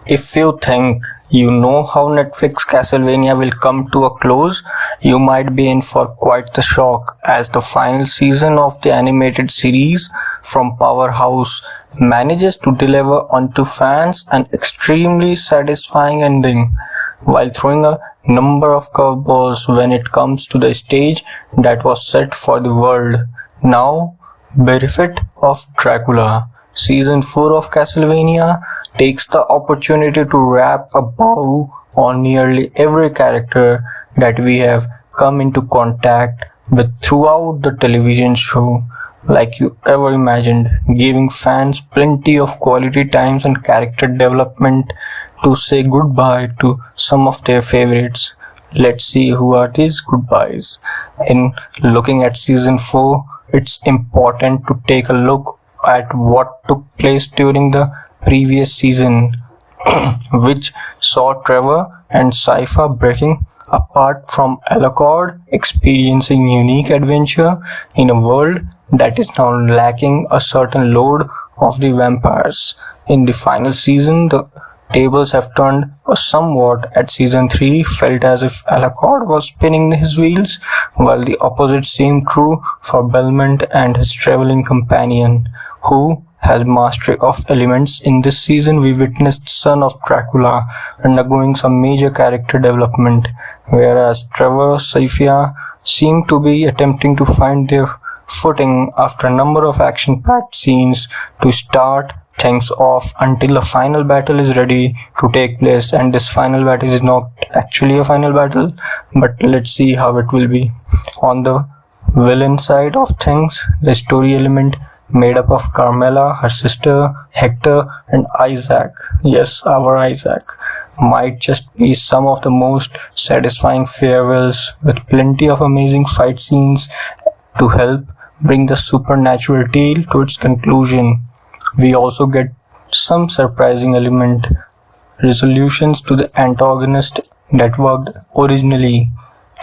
If you think you know how Netflix Castlevania will come to a close, you might be in for quite the shock as the final season of the animated series from Powerhouse manages to deliver onto fans an extremely satisfying ending while throwing a number of curveballs when it comes to the stage that was set for the world. Now, Berefit of Dracula. Season 4 of Castlevania takes the opportunity to wrap a bow on nearly every character that we have come into contact with throughout the television show, like you ever imagined, giving fans plenty of quality times and character development to say goodbye to some of their favorites. Let's see who are these goodbyes. In looking at season 4, it's important to take a look at what took place during the previous season, which saw Trevor and Sypha breaking apart from Alucard, experiencing unique adventure in a world that is now lacking a certain load of the vampires. In the final season, the tables have turned somewhat. At season 3 felt as if Alucard was spinning his wheels, while the opposite seemed true for Belmont and his traveling companion, who has mastery of elements. In this season, we witnessed Son of Dracula undergoing some major character development, whereas Trevor Sypha seem to be attempting to find their footing after a number of action-packed scenes to start things off until a final battle is ready to take place. And this final battle is not actually a final battle, but let's see how it will be. On the villain side of things, the story element made up of Carmela, her sister, Hector, and Isaac, yes, our Isaac, might just be some of the most satisfying farewells, with plenty of amazing fight scenes to help bring the supernatural tale to its conclusion. We also get some surprising element resolutions to the antagonist that worked originally.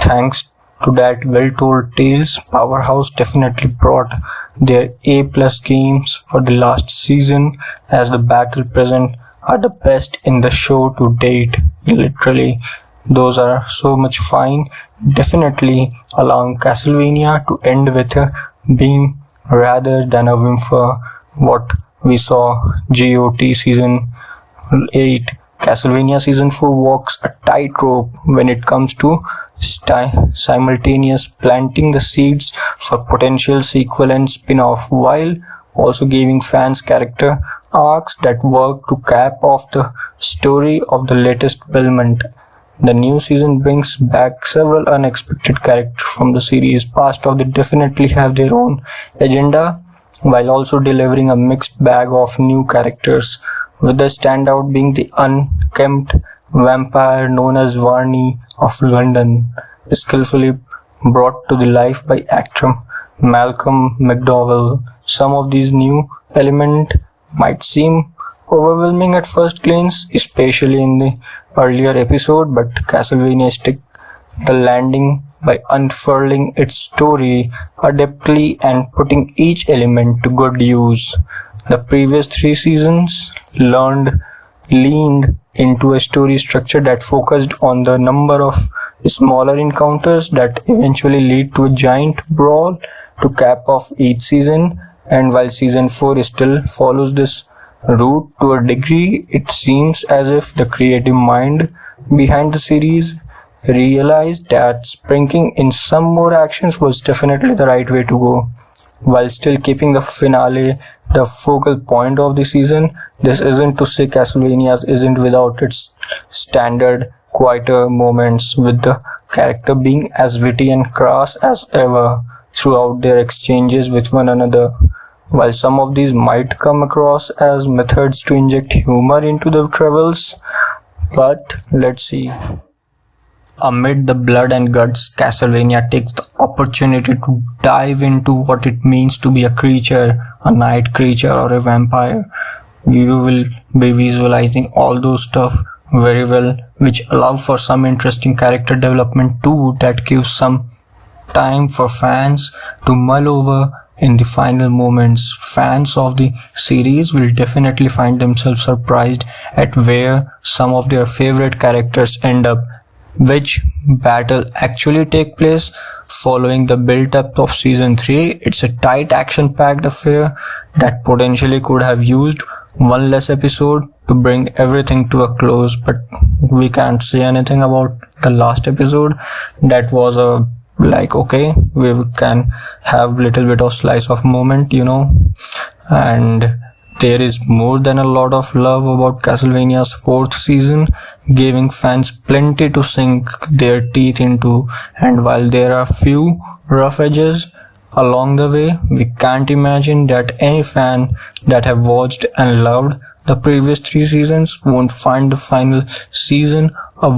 Thanks to that well-told tales, Powerhouse definitely brought their A+ games for the last season, as the battle present are the best in the show to date. Literally, those are so much fine, definitely allowing Castlevania to end with a beam rather than a whimper. What we saw GOT season 8, Castlevania season 4 walks a tightrope when it comes to simultaneous planting the seeds for potential sequel and spin-off, while also giving fans character arcs that work to cap off the story of the latest Belmont. The new season brings back several unexpected characters from the series past of. They definitely have their own agenda, while also delivering a mixed bag of new characters, with the standout being the unkempt vampire known as Varney of London, skillfully brought to the life by actor Malcolm McDowell. Some of these new elements might seem overwhelming at first glance, especially in the earlier episode, but Castlevania stick the landing by unfurling its story adeptly and putting each element to good use. The previous 3 seasons leaned into a story structure that focused on the number of smaller encounters that eventually lead to a giant brawl to cap off each season. And while season 4 still follows this route to a degree, it seems as if the creative mind behind the series realized that sprinkling in some more actions was definitely the right way to go, while still keeping the finale the focal point of the season. This isn't to say Castlevania isn't without its standard quieter moments, with the character being as witty and crass as ever throughout their exchanges with one another. While some of these might come across as methods to inject humor into the travels, but let's see. Amid the blood and guts, Castlevania takes the opportunity to dive into what it means to be a creature, a night creature or a vampire. We will be visualizing all those stuff very well, which allow for some interesting character development too, that gives some time for fans to mull over in the final moments, fans of the series will definitely find themselves surprised at where some of their favorite characters end up. Which battle actually take place following the build-up of season 3? It's a tight action-packed affair that potentially could have used one less episode to bring everything to a close, but we can't say anything about the last episode. That was a like, okay, we can have little bit of slice of moment, and there is more than a lot of love about Castlevania's 4th season, giving fans plenty to sink their teeth into, and while there are few rough edges along the way, we can't imagine that any fan that have watched and loved the previous 3 seasons won't find the final season a